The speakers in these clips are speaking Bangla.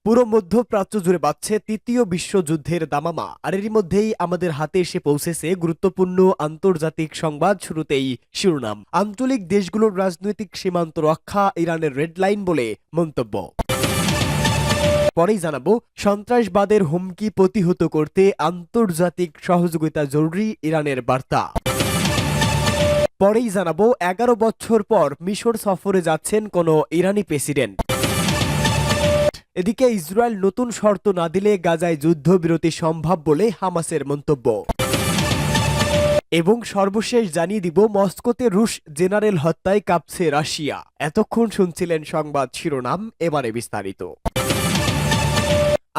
পুরো মধ্যপ্রাচ্য জুড়ে বাজছে তৃতীয় বিশ্বযুদ্ধের দামামা। আর এরই মধ্যেই আমাদের হাতে এসে পৌঁছেছে গুরুত্বপূর্ণ আন্তর্জাতিক সংবাদ। শুরুতেই শিরোনাম। আঞ্চলিক দেশগুলোর রাজনৈতিক সীমান্ত রক্ষা ইরানের রেড লাইন বলে মন্তব্য। পরেই জানাবো, সন্ত্রাসবাদের হুমকি প্রতিহত করতে আন্তর্জাতিক সহযোগিতা জরুরি, ইরানের বার্তা। পরেই জানাবো, 11 বছর পর মিশর সফরে যাচ্ছেন কোন ইরানি প্রেসিডেন্ট। এদিকে ইসরায়েল নতুন শর্ত না দিলে গাজায় যুদ্ধবিরতি সম্ভব বলে হামাসের মন্তব্য। এবং সর্বশেষ জানিয়ে দিব, মস্কোতে রুশ জেনারেল হত্যায় কাঁপছে রাশিয়া। এতক্ষণ শুনছিলেন সংবাদ শিরোনাম, এবারে বিস্তারিত।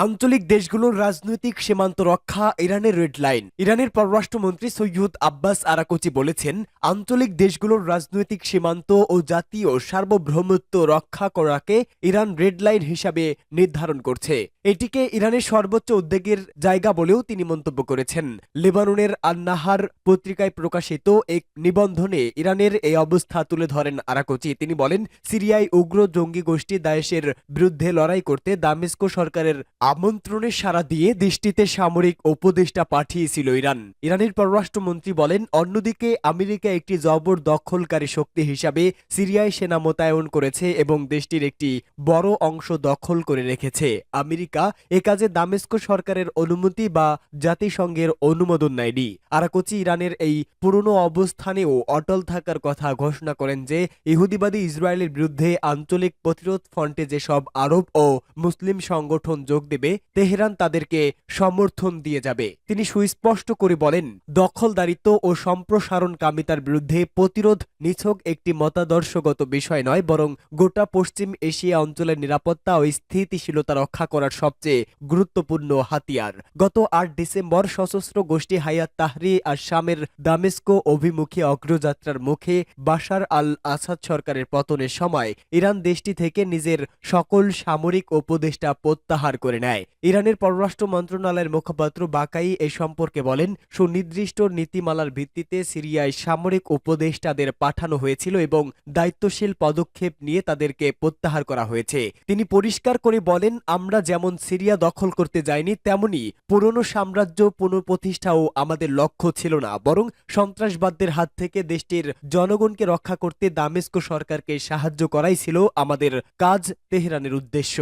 আঞ্চলিক দেশগুলোর রাজনৈতিক সীমান্ত রক্ষা ইরানের রেড লাইন। ইরানের পররাষ্ট্রমন্ত্রী সৈয়দ আব্বাস আরাকচি বলেছেন, আঞ্চলিক দেশগুলোর রাজনৈতিক সীমান্ত ও জাতীয় সার্বভৌমত্ব রক্ষা করাকে ইরান রেড লাইন হিসাবে নির্ধারণ করছে। এটিকে ইরানের সর্বোচ্চ উদ্বেগের জায়গা বলেও তিনি মন্তব্য করেছেন। লেবাননের আন-নাহার পত্রিকায় প্রকাশিত এক নিবন্ধনে ইরানের এই অবস্থা তুলে ধরেন আরাকচি। তিনি বলেন, সিরিয়ায় উগ্র জঙ্গি গোষ্ঠী দায়েশের বিরুদ্ধে লড়াই করতে দামেস্ক সরকারের আমন্ত্রণে সাড়া দিয়ে দেশটিতে সামরিক উপদেষ্টা পাঠিয়েছিল ইরান। ইরানের পররাষ্ট্রমন্ত্রী বলেন, অন্যদিকে আমেরিকা একটি জবরদখলকারী শক্তি হিসাবে সিরিয়ায় সেনা মোতায়েন করেছে এবং দেশটির একটি বড় অংশ দখল করে রেখেছে। আমেরিকা এ কাজে দামেস্ক সরকারের অনুমতি বা জাতিসংঘের অনুমোদন নেয়নি। আরাকচি ইরানের এই পুরনো অবস্থানেও অটল থাকার কথা ঘোষণা করেন যে, ইহুদিবাদী ইসরায়েলের বিরুদ্ধে আঞ্চলিক প্রতিরোধ ফ্রন্টে যেসব আরব ও মুসলিম সংগঠন যোগ দেবে, তেহরান তাদেরকে সমর্থন দিয়ে যাবে। তিনি সুস্পষ্ট করে বলেন, দখলদারিত্ব ও সম্প্রসারণকামিতার বিরুদ্ধে প্রতিরোধ নিছক একটি মতাদর্শগত বিষয় নয়, বরং গোটা পশ্চিম এশিয়া অঞ্চলের নিরাপত্তা ও স্থিতিশীলতা রক্ষা করার সবচেয়ে গুরুত্বপূর্ণ হাতিয়ার। গত ৮ ডিসেম্বর সশস্ত্র গোষ্ঠী হায়াত তাহরি আর শামের দামেস্ক অভিমুখী অগ্রযাত্রার মুখে বাশার আল আসাদ সরকারের পতনের সময় ইরান দেশটি থেকে নিজের সকল সামরিক উপদেষ্টা প্রত্যাহার করে নেয়। ইরানের পররাষ্ট্র মন্ত্রণালয়ের মুখপাত্র বাকাই এ সম্পর্কে বলেন, সুনির্দিষ্ট নীতিমালার ভিত্তিতে সিরিয়ায় সামরিক উপদেষ্টাদের পাঠানো হয়েছিল এবং দায়িত্বশীল পদক্ষেপ নিয়ে তাদেরকে প্রত্যাহার করা হয়েছে। তিনি পরিষ্কার করে বলেন, আমরা যেমন সিরিয়া দখল করতে যাইনি, তেমনি পুরনো সাম্রাজ্য পুনঃপ্রতিষ্ঠাও আমাদের লক্ষ্য ছিল না, বরং সন্ত্রাসবাদদের হাত থেকে দেশটির জনগণকে রক্ষা করতে দামেস্ক সরকারকে সাহায্য করাই ছিল আমাদের কাজ, তেহরানের উদ্দেশ্য।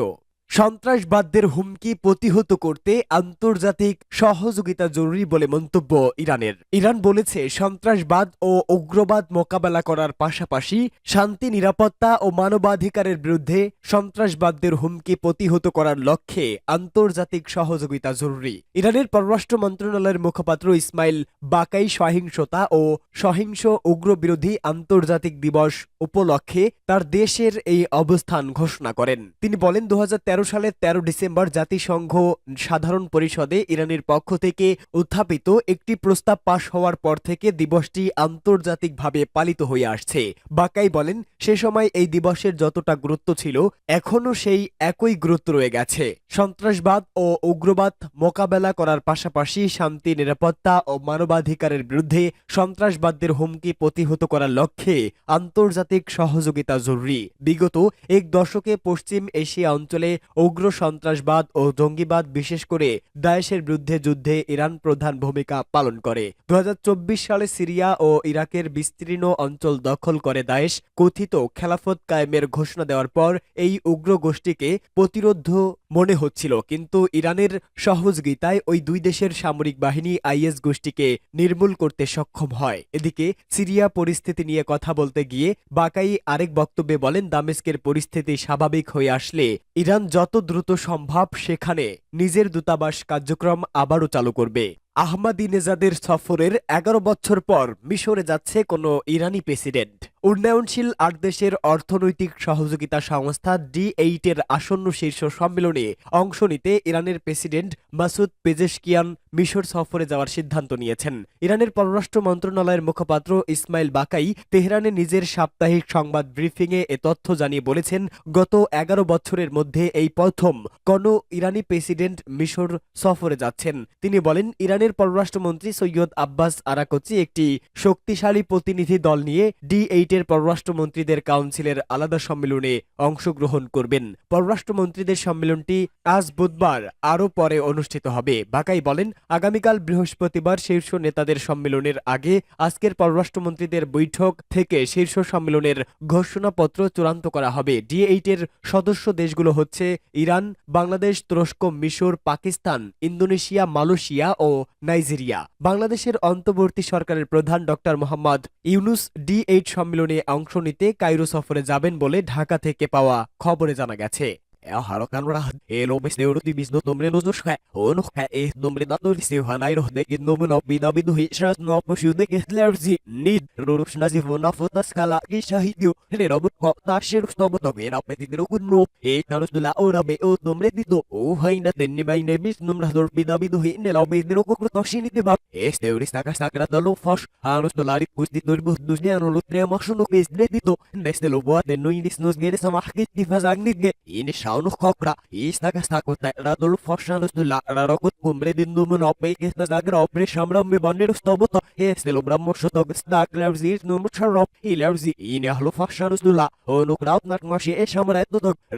সন্ত্রাসবাদদের হুমকি প্রতিহত করতে আন্তর্জাতিক সহযোগিতা জরুরি বলে মন্তব্য ইরানের। ইরান বলেছে, সন্ত্রাসবাদ ও উগ্রবাদ মোকাবেলা করার পাশাপাশি শান্তি, নিরাপত্তা ও মানবাধিকারের বিরুদ্ধে সন্ত্রাসবাদদের হুমকি প্রতিহত করার লক্ষ্যে আন্তর্জাতিক সহযোগিতা জরুরি। ইরানের পররাষ্ট্র মন্ত্রণালয়ের মুখপাত্র ইসমাইল বাকাই সহিংসতা ও সহিংস উগ্র বিরোধী আন্তর্জাতিক দিবস উপলক্ষে তার দেশের এই অবস্থান ঘোষণা করেন। তিনি বলেন, 2013 সালের 13 ডিসেম্বর জাতিসংঘ সাধারণ পরিষদে ইরানের পক্ষ থেকে উত্থাপিত একটি প্রস্তাব পাশ হওয়ার পর থেকে দিবসটি আন্তর্জাতিকভাবে পালিত হয়ে আসছে। বাকাই বলেন, সে সময় এই দিবসের যতটা গুরুত্ব ছিল, এখনও সেই একই গুরুত্ব রয়ে গেছে। সন্ত্রাসবাদ ও উগ্রবাদ মোকাবেলা করার পাশাপাশি শান্তি, নিরাপত্তা ও মানবাধিকারের বিরুদ্ধে সন্ত্রাসবাদদের হুমকি প্রতিহত করার লক্ষ্যে আন্তর্জাতিক সহযোগিতা জরুরি। বিগত এক দশকে পশ্চিম এশিয়া অঞ্চলে উগ্র সন্ত্রাসবাদ ও জঙ্গিবাদ, বিশেষ করে দায়েশের বিরুদ্ধে যুদ্ধে ইরান প্রধান ভূমিকা পালন করে। 2024 সালে সিরিয়া ও ইরাকের বিস্তীর্ণ অঞ্চল দখল করে দায়েশ কথিত খেলাফত কায়েমের ঘোষণা দেওয়ার পর এই উগ্র গোষ্ঠীকে প্রতিরোধ মনে হচ্ছিল, কিন্তু ইরানের সহযোগিতায় ওই দুই দেশের সামরিক বাহিনী আইএস গোষ্ঠীকে নির্মূল করতে সক্ষম হয়। এদিকে সিরিয়া পরিস্থিতি নিয়ে কথা বলতে গিয়ে বাকাই আরেক বক্তব্যে বলেন, দামেস্কের পরিস্থিতি স্বাভাবিক হয়ে আসলে ইরান যত দ্রুত সম্ভব সেখানে নিজের দূতাবাস কার্যক্রম আবারও চালু করবে। আহমাদিনেজাদের সফরের 11 বছর পর মিশরে যাচ্ছে কোনো ইরানি প্রেসিডেন্ট। উন্নয়নশীল 8 দেশের অর্থনৈতিক সহযোগিতা সংস্থা D8 এর আসন্ন শীর্ষ সম্মেলনে অংশ নিতে ইরানের প্রেসিডেন্ট মাসুদ পেজেশকিয়ান মিশর সফরে যাওয়ার সিদ্ধান্ত নিয়েছেন। ইরানের পররাষ্ট্র মন্ত্রণালয়ের মুখপাত্র ইসমাইল বাকাই তেহরানে নিজের সাপ্তাহিক সংবাদ ব্রিফিংয়ে এ তথ্য জানিয়ে বলেছেন, গত 11 বছরের মধ্যে এই প্রথম কোনো ইরানি প্রেসিডেন্ট মিশর সফরে যাচ্ছেন। তিনি বলেন, ইরানের পররাষ্ট্রমন্ত্রী সৈয়দ আব্বাস আরাকচি একটি শক্তিশালী প্রতিনিধি দল নিয়ে D8 G8-এর পররাষ্ট্রমন্ত্রীদের কাউন্সিলের আলাদা সম্মেলনে অংশগ্রহণ করবেন। পররাষ্ট্রমন্ত্রীদের সম্মেলনটি আজ বুধবার আরও পরে অনুষ্ঠিত হবে। বাকাই বলেন, আগামীকাল বৃহস্পতিবার শীর্ষ নেতাদের সম্মেলনের আগে আজকের পররাষ্ট্রমন্ত্রীদের বৈঠক থেকে শীর্ষ সম্মেলনের ঘোষণাপত্র চূড়ান্ত করা হবে। G8-এর সদস্য দেশগুলো হচ্ছে ইরান, বাংলাদেশ, তুরস্ক, মিশর, পাকিস্তান, ইন্দোনেশিয়া, মালয়েশিয়া ও নাইজেরিয়া। বাংলাদেশের অন্তর্বর্তী সরকারের প্রধান ডক্টর মোহাম্মদ ইউনুস G8 সম্মেলনে অংশ নিতে কায়রো সফরে যাবেন বলে ঢাকা থেকে পাওয়া খবরে জানা গেছে। Harapkan rahat elo besteu di bis no nombre nos dos ono nombre da do se hanairo de que no no bida bidu hishras no poshu de que lerzi nid rurush nazi vona fotas kala ki shahidio ne robot ko ta shiru sto boto vera petidro kunno e taros de la ora be o nombre dito o haina tenni bai ne bis nombre dor bida bidu hi ne lo bedro ko to shini de ba este urista ka sakra da lo fosh anos dolari pus di dor bus dus ne no lo tre mashu no kes dito neste lo boa de no inis nos gere samahkit di fazagnit ge ini noch Kopra, ist da Gastako, Radolf Forshanus de la Rarokut, Umbre din Numen Opay, the Zagra Opera Shamram, Bonded Stoboto, Estel Bramoshotok, Stark Lavzis, Number Charop, Ilavzi, Inahlo Forshanus de la, Ono Kraut, not Mashi, Shamrat,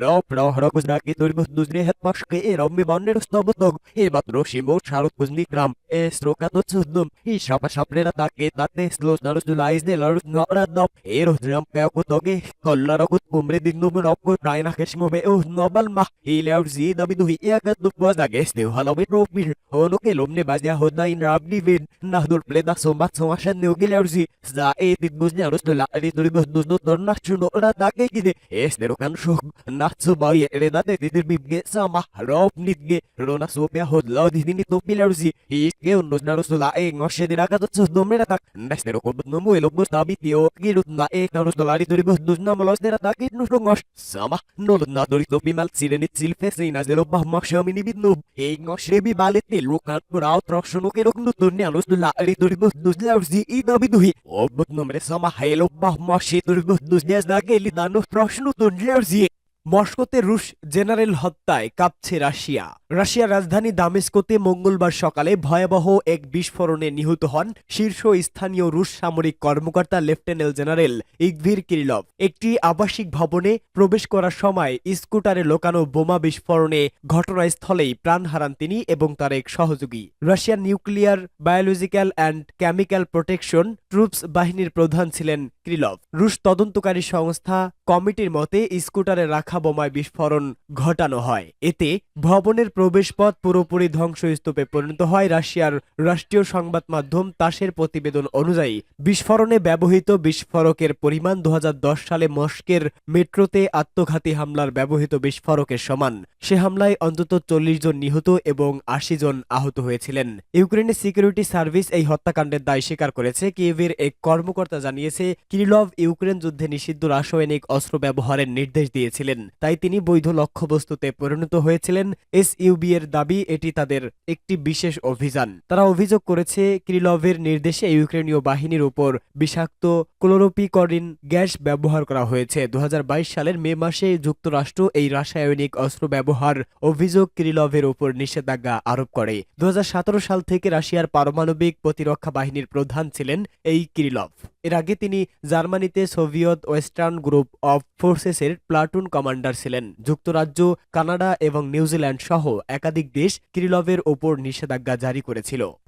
Rop, Rokus Daki, Dusre, Pashke, Romi Bonded Stobotok, Ebat Roshimo, Charot Kuznikram, Estrokatsudum, Ishapa Shaplera Taki, that Teslos, Narus de Lais, the Lars Noradop, Eros Jump Pekotoge, Kolarokut, Umbre din Numen Opko, Raina Keshmobe, Nobel ma ilavzi dabidu iagat dupwas da geste halawit ropir hono ke lomne bazya hodna in rabdi vid nahdul pleda somat somashan neugilavzi za etit buznya rusdula riduri bus no torna chuno ra dake gide estero kan shok natsu bai redate titir bibge sama rop nitge rona sopia hodla dini to pilavzi iske unnos narusula e ngoshe diraka to domre tak nestero ko no muelo bus tabitio girut na e narusula riduri bus na molos dera takit no ngos sama no na dori to bimal sirenit silfese inazelo bahmakshami bidno e ngoshebi balete lokan purao trokshono ke roknu tunne anusula riduri bus lavzi i dabiduhi obut nomre sama helo bahmashi riduri bus da ke lidano trokshono tunne lavzi মস্কোতে রুশ জেনারেল হত্যায় কাঁপছে রাশিয়া। রাশিয়ার রাজধানী দামেস্কোতে মঙ্গলবার সকালে ভয়াবহ এক বিস্ফোরণে নিহত হন শীর্ষস্থানীয় রুশ সামরিক কর্মকর্তা লেফটেন্যান্ট জেনারেল ইগভির কিরিলভ। একটি আবাসিক ভবনে প্রবেশ করার সময় স্কুটারে লোকানো বোমা বিস্ফোরণে ঘটনাস্থলেই প্রাণ হারান তিনি এবং তার এক সহযোগী। রাশিয়ার nuclear, biological and chemical protection troops বাহিনীর প্রধান ছিলেন কিরিলভ। রুশ তদন্তকারী সংস্থা কমিটির মতে স্কুটারে রাখা বোমায় বিস্ফোরণ ঘটানো হয়। এতে ভবনের প্রবেশপথ পুরোপুরি ধ্বংসস্তূপে পরিণত হয়। রাশিয়ার রাষ্ট্রীয় সংবাদ মাধ্যম তাসের প্রতিবেদন অনুযায়ী বিস্ফোরণে ব্যবহৃত বিস্ফোরকের পরিমাণ 2010 সালে মস্কোর মেট্রোতে আত্মঘাতী হামলার ব্যবহৃত বিস্ফোরকের সমান। সে হামলায় অন্তত 40 জন নিহত এবং 80 জন আহত হয়েছিলেন। ইউক্রেনের সিকিউরিটি সার্ভিস এই হত্যাকাণ্ডের দায় স্বীকার করেছে। কিয়েভের এক কর্মকর্তা জানিয়েছে, কিরিলভ ইউক্রেন যুদ্ধে নিষিদ্ধ রাসায়নিক অস্ত্র ব্যবহারের নির্দেশ দিয়েছিলেন, তাই তিনি বৈধ লক্ষ্যবস্তুতে পরিণত হয়েছিলেন। এসইউবি এর দাবি এটি তাদের একটি বিশেষ অভিযান। তারা অভিযোগ করেছে, কিরিলভের নির্দেশে ইউক্রেনীয় বাহিনীর উপর বিষাক্ত ক্লোরোপিকরিন গ্যাস ব্যবহার করা হয়েছে। 2022 সালের মে মাসে যুক্তরাষ্ট্র এই রাসায়নিক অস্ত্র ব্যবহার অভিযোগ কিরিলভের উপর নিষেধাজ্ঞা আরোপ করে। 2017 সাল থেকে রাশিয়ার পারমাণবিক প্রতিরক্ষা বাহিনীর প্রধান ছিলেন এই কিরিলভ। এর আগে তিনি জার্মানিতে সোভিয়েত ওয়েস্টার্ন গ্রুপ অফ ফোর্সেসের প্লাটুন কমান্ডার ছিলেন। যুক্তরাজ্য, কানাডা এবং নিউজিল্যান্ড সহ একাধিক দেশ কিরিলভের ওপর নিষেধাজ্ঞা জারি করেছিল।